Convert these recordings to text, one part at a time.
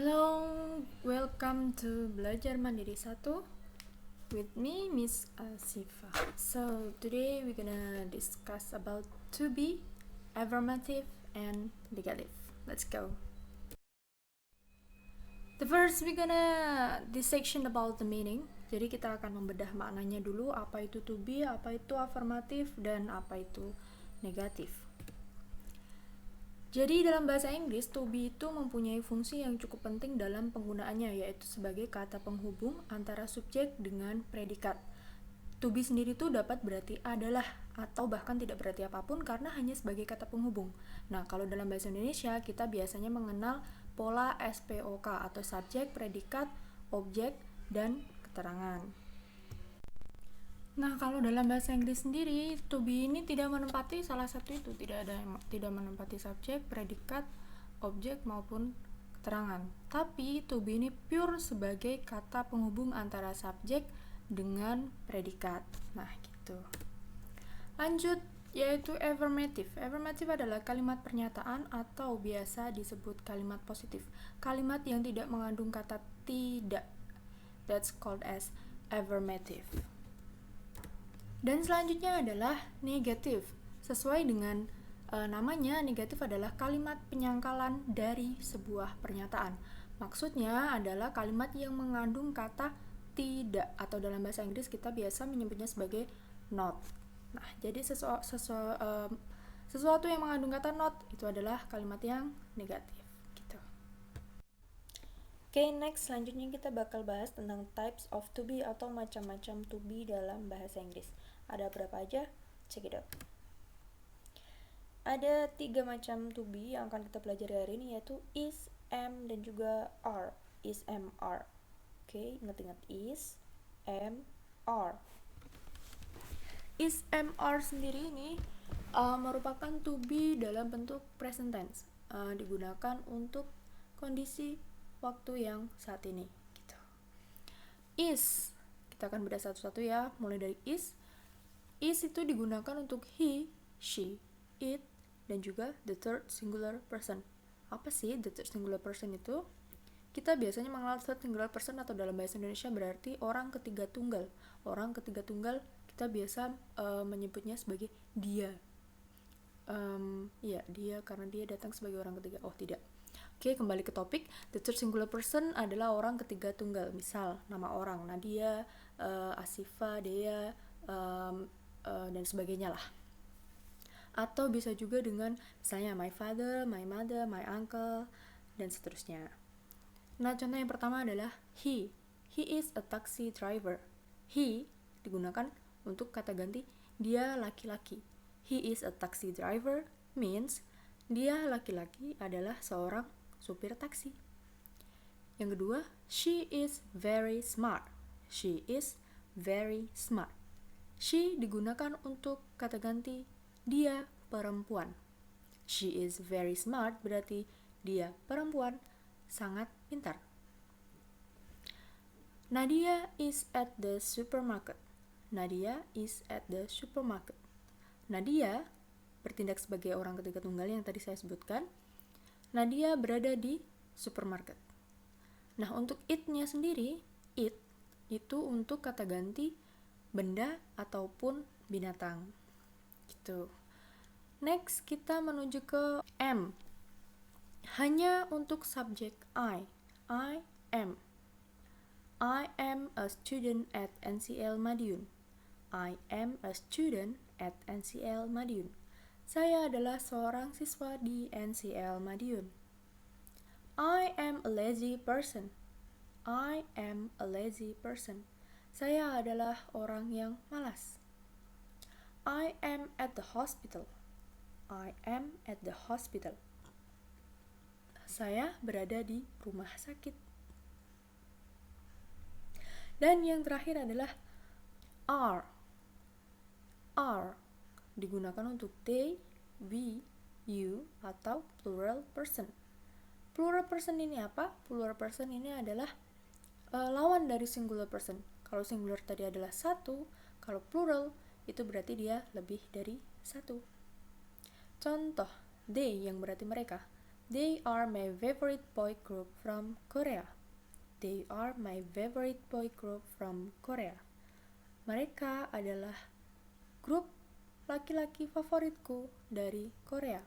Hello, welcome to Belajar Mandiri 1 with me, Miss Asifa. So today we're gonna discuss about to be, affirmative, and negative. Let's go. The first we're gonna this section about the meaning. Jadi kita akan membedah maknanya dulu, apa itu to be, apa itu affirmative, dan apa itu negatif. Jadi dalam bahasa Inggris, to be itu mempunyai fungsi yang cukup penting dalam penggunaannya, yaitu sebagai kata penghubung antara subjek dengan predikat. To be sendiri itu dapat berarti adalah, atau bahkan tidak berarti apapun karena hanya sebagai kata penghubung. Nah, kalau dalam bahasa Indonesia, kita biasanya mengenal pola SPOK atau subjek, predikat, objek, dan keterangan. Nah, kalau dalam bahasa Inggris sendiri, to be ini tidak menempati salah satu itu, tidak menempati subjek, predikat, objek maupun keterangan. Tapi to be ini pure sebagai kata penghubung antara subjek dengan predikat. Nah, gitu. Lanjut, yaitu affirmative. Affirmative adalah kalimat pernyataan atau biasa disebut kalimat positif. Kalimat yang tidak mengandung kata tidak. That's called as affirmative. Dan selanjutnya adalah negatif. Sesuai dengan namanya, negatif adalah kalimat penyangkalan dari sebuah pernyataan. Maksudnya adalah kalimat yang mengandung kata tidak, atau dalam bahasa Inggris kita biasa menyebutnya sebagai not. Nah, jadi sesuatu yang mengandung kata not itu adalah kalimat yang negatif. Gitu. Oke, next selanjutnya kita bakal bahas tentang types of to be atau macam-macam to be dalam bahasa Inggris. Ada berapa aja? Check it out. Ada 3 macam to be yang akan kita pelajari hari ini, yaitu is, am, dan juga are. Is, am, are. Oke, ingat-ingat is, am, are. Is, am, are sendiri ini merupakan to be dalam bentuk present tense. Digunakan untuk kondisi waktu yang saat ini. Gitu. Is, kita akan bedah satu-satu ya, mulai dari is. Is itu digunakan untuk he, she, it, dan juga the third singular person. Apa sih the third singular person itu? Kita biasanya mengenal third singular person atau dalam bahasa Indonesia berarti orang ketiga tunggal. Orang ketiga tunggal kita biasa menyebutnya sebagai dia. Ya, dia karena dia datang sebagai orang ketiga. Oh, tidak. Oke, kembali ke topik. The third singular person adalah orang ketiga tunggal. Misal, nama orang Nadia, Asifa, Dea, dan sebagainya lah. Atau bisa juga dengan misalnya my father, my mother, my uncle, dan seterusnya. Nah, contoh yang pertama adalah he. He is a taxi driver. He digunakan untuk kata ganti dia laki-laki. He is a taxi driver means dia laki-laki adalah seorang supir taksi. Yang kedua, she is very smart. She is very smart. She digunakan untuk kata ganti dia perempuan. She is very smart berarti dia perempuan sangat pintar. Nadia is at the supermarket. Nadia is at the supermarket. Nadia bertindak sebagai orang ketiga tunggal yang tadi saya sebutkan. Nadia berada di supermarket. Nah, untuk it-nya sendiri, it itu untuk kata ganti benda ataupun binatang. Gitu. Next, kita menuju ke am. Hanya untuk subjek I am. I am a student at NCL Madiun. I am a student at NCL Madiun. Saya adalah seorang siswa di NCL Madiun. I am a lazy person. I am a lazy person. Saya adalah orang yang malas. I am at the hospital. I am at the hospital. Saya berada di rumah sakit. Dan yang terakhir adalah are. Are digunakan untuk they, we, you, atau plural person. Plural person ini apa? Plural person ini adalah lawan dari singular person. Kalau singular tadi adalah satu, kalau plural itu berarti dia lebih dari satu. Contoh, they yang berarti mereka. They are my favorite boy group from Korea. They are my favorite boy group from Korea. Mereka adalah grup laki-laki favoritku dari Korea.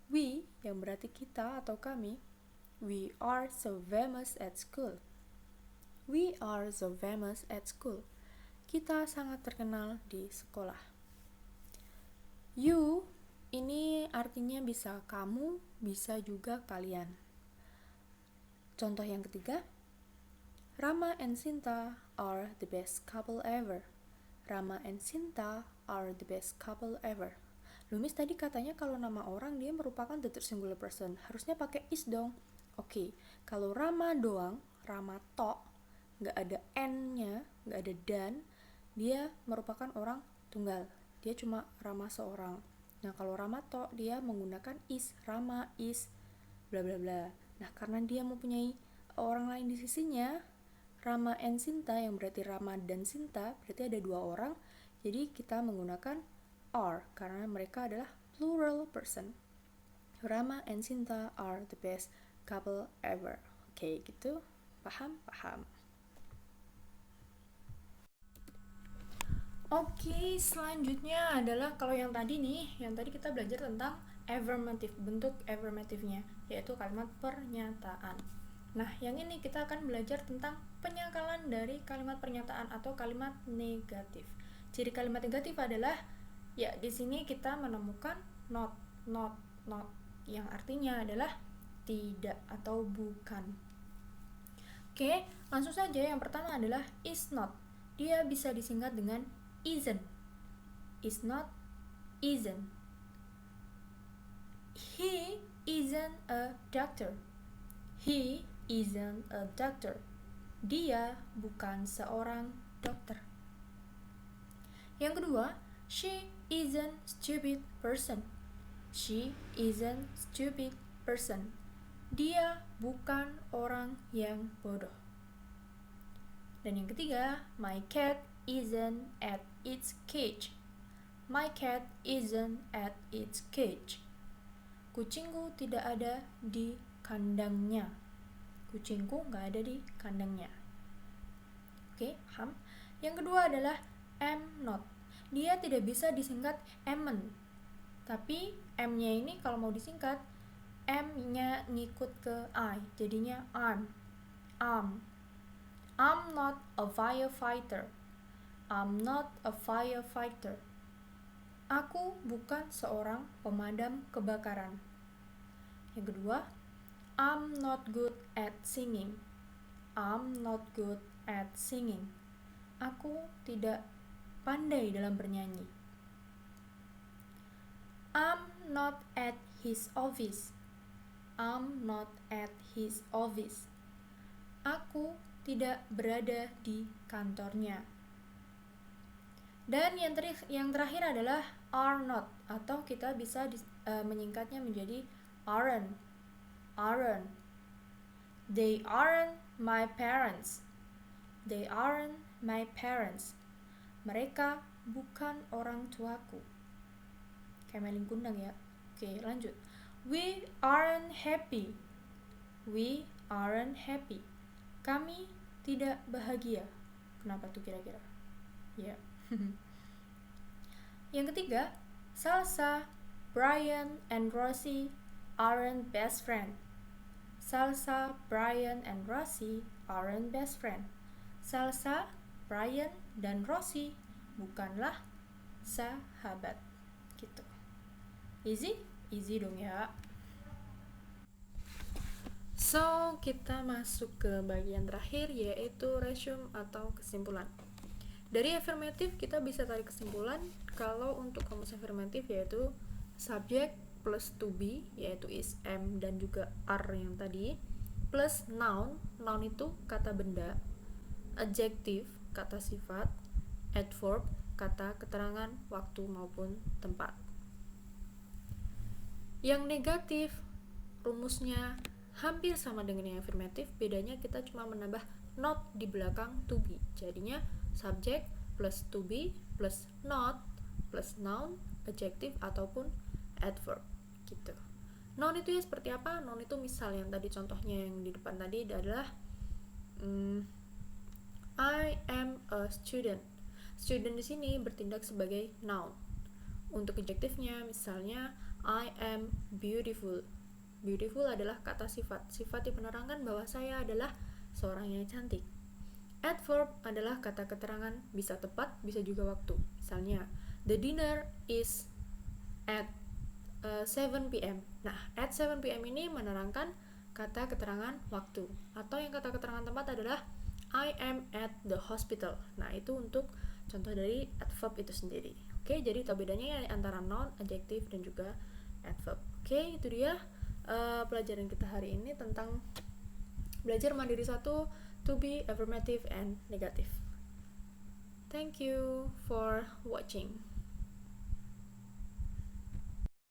We, yang berarti kita atau kami, we are so famous at school. We are so famous at school. Kita sangat terkenal di sekolah. You, ini artinya bisa kamu, bisa juga kalian. Contoh yang ketiga, Rama and Sinta are the best couple ever. Rama and Sinta are the best couple ever. Lumis tadi katanya kalau nama orang dia merupakan the third singular person. Harusnya pakai is dong. Oke, kalau Rama doang, Rama tok, nggak ada n-nya, nggak ada dan, dia merupakan orang tunggal. Dia cuma Rama seorang. Nah, kalau Rama tok, dia menggunakan is, Rama is, bla bla bla. Nah, karena dia mempunyai orang lain di sisinya, Rama and Sinta, yang berarti Rama dan Sinta, berarti ada dua orang. Jadi kita menggunakan are, karena mereka adalah plural person. Rama and Sinta are the best couple ever. Oke, gitu. Paham? Paham. Oke, selanjutnya adalah kalau yang tadi nih, yang tadi kita belajar tentang affirmative, bentuk affirmative-nya, yaitu kalimat pernyataan. Nah, yang ini kita akan belajar tentang penyangkalan dari kalimat pernyataan atau kalimat negatif. Ciri kalimat negatif adalah, ya di sini kita menemukan not, yang artinya adalah tidak atau bukan. Oke, langsung saja. Yang pertama adalah is not. Dia bisa disingkat dengan isn't. Is not, isn't. He isn't a doctor. He isn't a doctor. Dia bukan seorang dokter. Yang kedua, she isn't stupid person. She isn't stupid person. Dia bukan orang yang bodoh. Dan yang ketiga, my cat isn't at its cage. My cat isn't at its cage. Kucingku tidak ada di kandangnya. Kucingku nggak ada di kandangnya. Oke, paham? Yang kedua adalah am not. Dia tidak bisa disingkat amn't. Tapi M-nya ini kalau mau disingkat, M-nya ngikut ke I, jadinya I'm not a firefighter. I'm not a firefighter. Aku bukan seorang pemadam kebakaran. Yang kedua, I'm not good at singing. I'm not good at singing. Aku tidak pandai dalam bernyanyi. I'm not at his office. I'm not at his office. Aku tidak berada di kantornya. Dan yang terakhir adalah are not, atau kita bisa menyingkatnya menjadi aren't. They aren't my parents. They aren't my parents. Mereka bukan orang tuaku. Kayak meling kundang ya. Oke, lanjut. We aren't happy. We aren't happy. Kami tidak bahagia. Kenapa tuh kira-kira? Ya. Yang ketiga, Salsa, Brian, and Rosie aren't best friend. Salsa, Brian, and Rosie aren't best friend. Salsa, Brian, dan Rosie bukanlah sahabat. Gitu. Easy dong ya. So, kita masuk ke bagian terakhir, yaitu resume atau kesimpulan. Dari affirmative kita bisa tarik kesimpulan kalau untuk kamus affirmative yaitu subject plus to be, yaitu is, am, dan juga are yang tadi, plus noun itu kata benda, adjective kata sifat, adverb kata keterangan waktu maupun tempat. Yang negatif rumusnya hampir sama dengan yang affirmative, bedanya kita cuma menambah not di belakang to be. Jadinya subject plus to be plus not plus noun, adjective ataupun adverb gitu. Noun itu ya seperti apa? Noun itu misal yang tadi contohnya yang di depan tadi adalah I am a student. Student di sini bertindak sebagai noun. Untuk adjektifnya misalnya I am beautiful. Beautiful adalah kata sifat. Sifat yang menerangkan bahwa saya adalah seorang yang cantik. Adverb adalah kata keterangan, bisa tepat, bisa juga waktu. Misalnya, the dinner is at 7 p.m. Nah, at 7 p.m. ini menerangkan kata keterangan waktu. Atau yang kata keterangan tempat adalah I am at the hospital. Nah, itu untuk contoh dari adverb itu sendiri. Oke, jadi itu bedanya antara noun, adjektif, dan juga adverb. Oke, itu dia pelajaran kita hari ini tentang belajar mandiri 1, to be, affirmative, and negative. Thank you for watching.